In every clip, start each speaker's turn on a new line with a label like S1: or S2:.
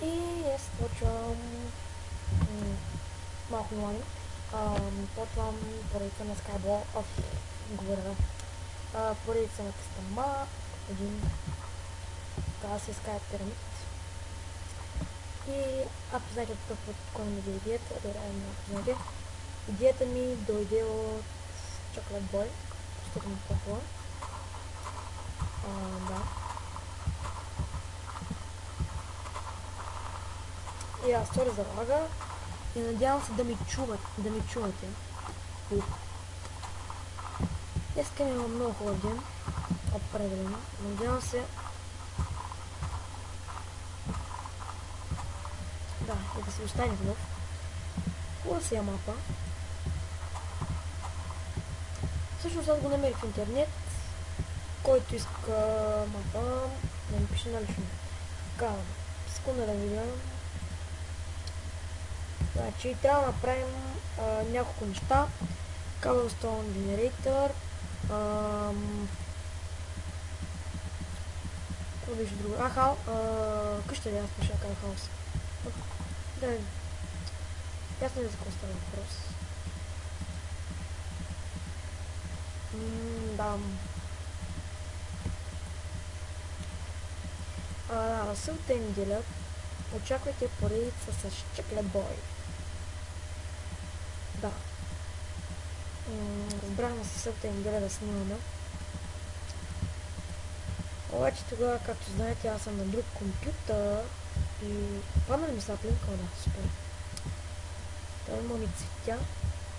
S1: И аз почвам малко нормално. Почвам поредица на Skyball of говоря. Поредица на Кастама, един клас е Sky Pyramid. И ако знаете от какъв път кой ми даде идеята, добре, ако знаете. Идеята ми дойде от Chocolate Boy, ще ми попова. Да. И аз сори за лага и надявам се да ми чувате. Днеска ми има много хубав ден, определено. Надявам се да се остане хубав. Хубава си е мапа. Всъщност аз го намерих в интернет. Който иска мапа, да ми пише на лично. Така, секунда да видя. Значи трябва да направим няколко неща. Cobblestone Generator. Какво беше друго? Къща ли аз пиша каза хаос? Да, ясно ли за какво става въпрос? Да. В събота неделя очаквайте поредица с Chocolate Boy. Да. Разбрахме си събота неделя да снимаме. Обаче тогава, както знаете, аз съм на друг компютър и падна ли ми са плинка? Да, супер. Там има ми цветя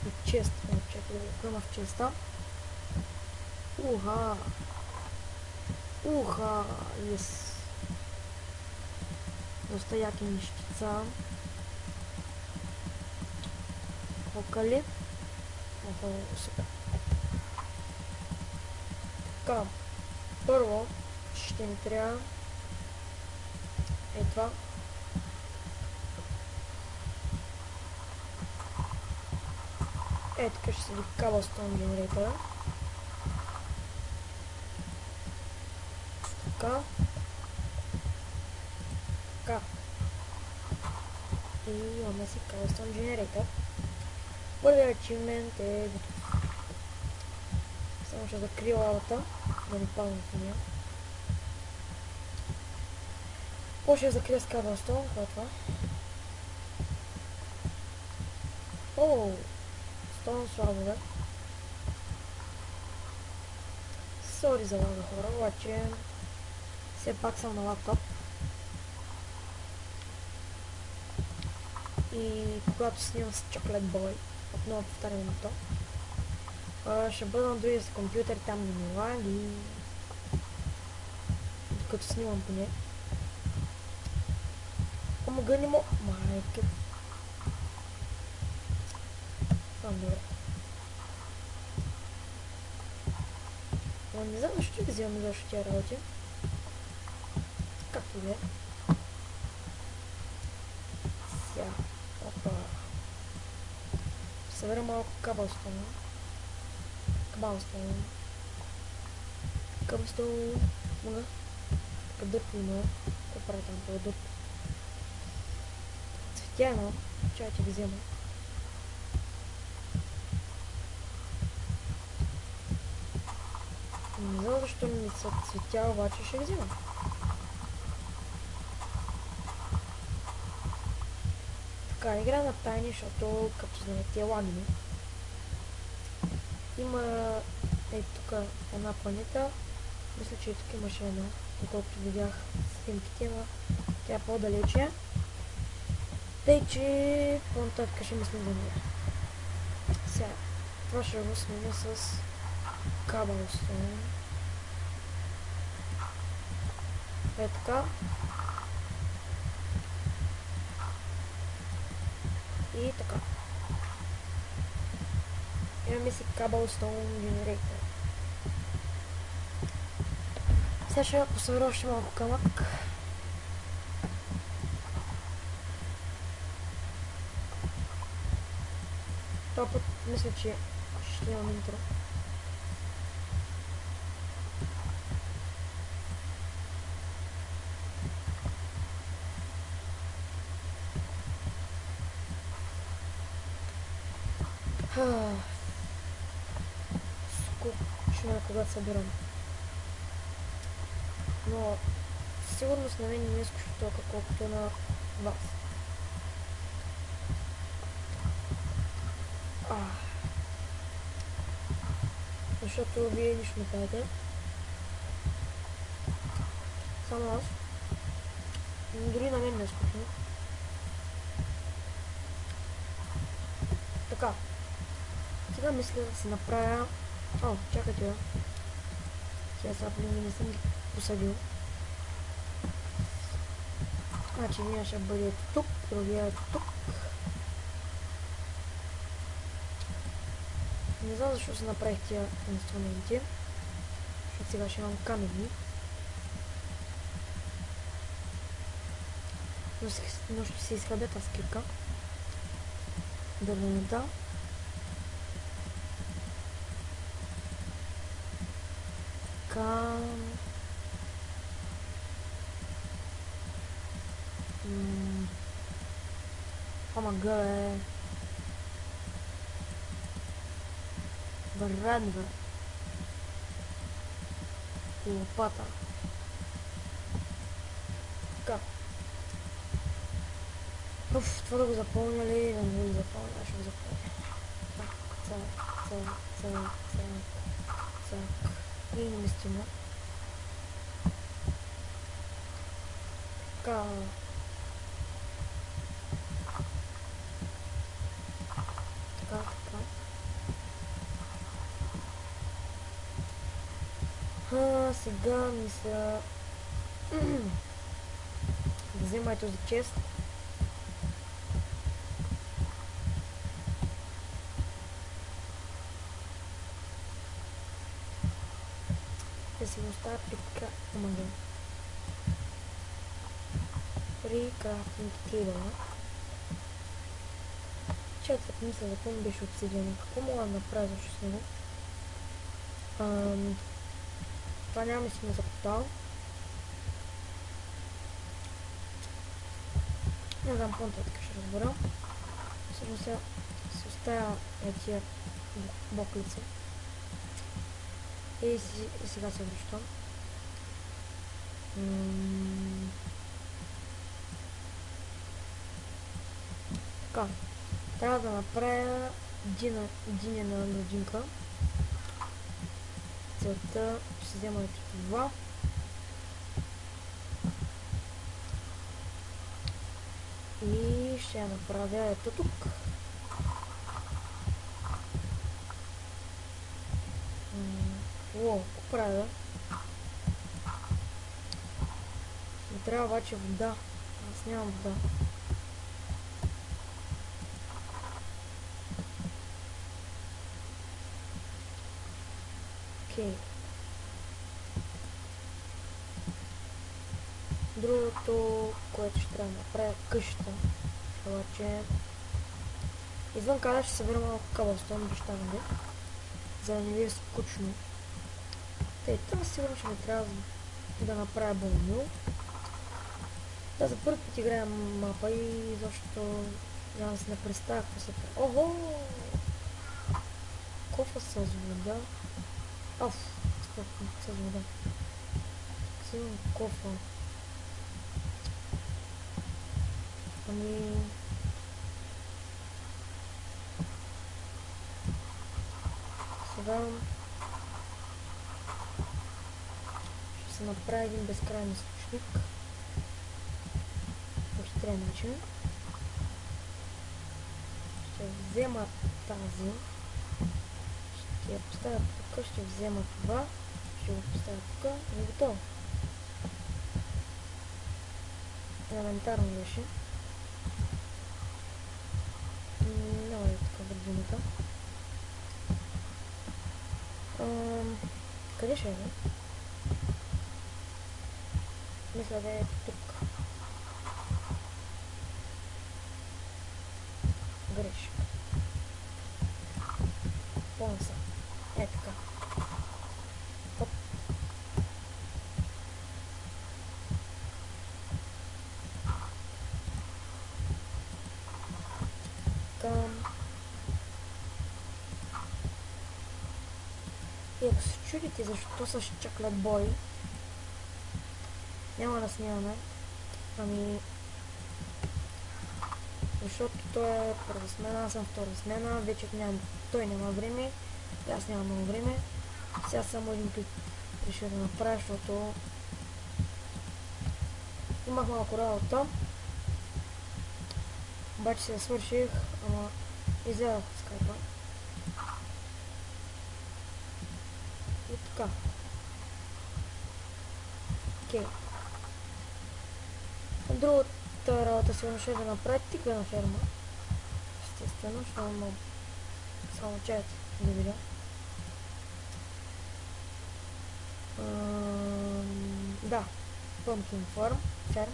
S1: и чест. Чакай да го клема в честа. Yes. Доста яки нещица. Окали. Супер. Така. Първо ще ни трябва това. Така ще седи Cobblestone Generator. Така. И имаме си Cobblestone Generator. Първият achievement е готов. Само ще закрия лавата, да не падна в нея. После закрия с Cobblestone, какво е това? Stone слабове. Сори за лага хора, обаче все пак съм на лаптоп. И когато снимам с Chocolate Boy, отново повтарям на то, ще бъда на другия си компютър, там не ми лаги, докато снимам поне. Ама не мога. Майка. Добре. Не знам защо ги вземам защо тия работи. Както да е. Сега. Опа. Събера малко Cobblestone. Мога. Така дърп има. Какво прави там това дърп? Цветя едно. Чайте ги взема. Не знам защо ми са цветя, обаче ще ги вземам. Така, игра на тайни, защото, като знаете, е лагни. Има тук една планета. Мисля, че и тук имаше една, доколкото видях снимките, но тя е по-далече. Тъй, че по-нататък ще мислим за нея. Сега, това ще го сменя с Cobblestone. Така. И така. Имаме си Cobblestone Generator. Сега ще посъбера още малко камък. Това път мисля, че ще имам интро. Скучно е когато събирам. Но сигурност на мен не е скучно толкова, колкото на вас. Защото вие нищо не правите. Само аз. Дори на мен не е скучно. Така. Сега мисля да си направя... О, чакайте. Сега сапли не съм ги посадил. Значи ние ще бъде тук, другия тук. Не знам защо се направих тия инструменти. Защото сега ще имам камени. Но ще се изхабя тази кирка. Дървената. Ама варадва. Лопата. Така. Това да го запълня ли? Да не го запълня, ще го запълня. Цак. И не местимо. Така. Сега мисля да взема този чест. Да си го оставя при крафтинг тейбъла. Четвърт мисля за какво беше обсидиана. Какво мога да направя защо с него? Това няма си ме запитал. Не знам, по-нататък ще разбера. Всъщност сега си оставя тия боклици. И сега се връщам. Така. Трябва да направя динена градинка. Целта ще се взема това. И ще я направя ето тук. Какво правя? Не трябва обаче вода. Аз нямам вода. Окей. Другото, което ще трябва да направя къщата, обаче извън када ще събера малко кабелстон, обещавам го, за да не ви е скучно. Това сигурно ще ми трябва да направя бомбил. Да, за първи път играем мапа и защото няма да се не представя какво се прави. Ого! Кофа с вода. С вода. Сигурно кофа. Ами... Сега... ще се направи един безкрайен източник. По хитрен начин. Ще взема тази. Ще я поставя тук, ще взема това. Ще го поставя тук и е готово. Елементарно беше. Няма да е така градината. Къде ще е? Мисля да е тук. Грешка. Помня се. Е така. Оп. Към. Ако се чудите защо са чаклет бой, няма да снимаме. Ами... Защото той е първа смена, аз съм втора смена, вече той няма време, и аз нямам много време. Сега само един клип реших да направя, защото имах малко работа. Обаче се свърших, ама изгледах скайпа. И така. Окей. Другата работа сигурно ще да направя тиквена ферма. Естествено, защото имам само чайт да видя. Да, Pumpkin Farm, ферм.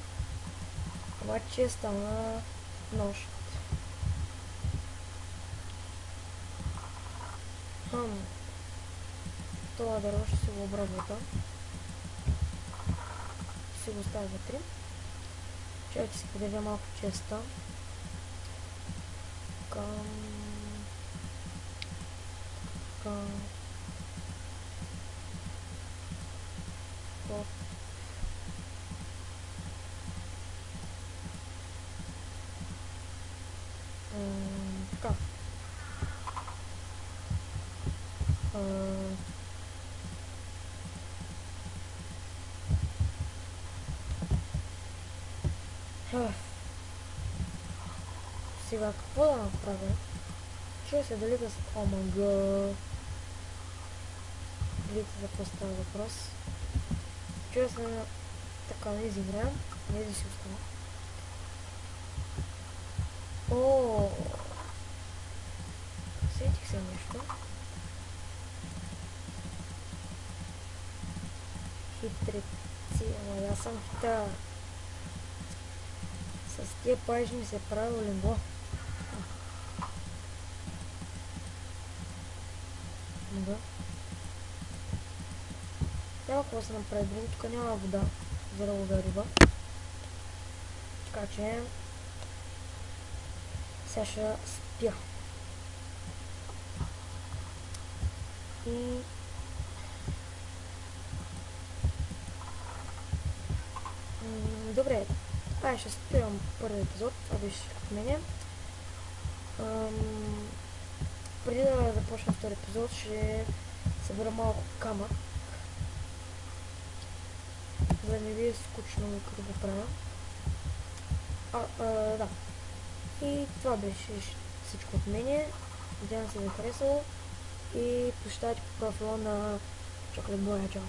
S1: Обаче стана нощ. Това дърво ще се го обработа. Ще го оставя вътре. Чакайте си подавя малко честа. Към... така. Сега какво да направя? Чуя се дали да... О мага! Видите за какво става въпрос. Чуя се на... Така да изиграем. Не да си остана. О! Сетих се нещо. Хитреци, ама аз съм хитър. С тия пажи ми се прави линго. Да. Няма какво се направи друго, тук няма вода за да ловя риба. Така че сега ще спя. И добре, ще спирам първи епизод, това беше от мене. Преди да започна втори епизод, ще събера малко камък, за да не ви е скучно като го правя. Да. И това беше всичко от мене. Надявам се да ви е харесало и посещавайте по профила на Chocolate Boy. Чао!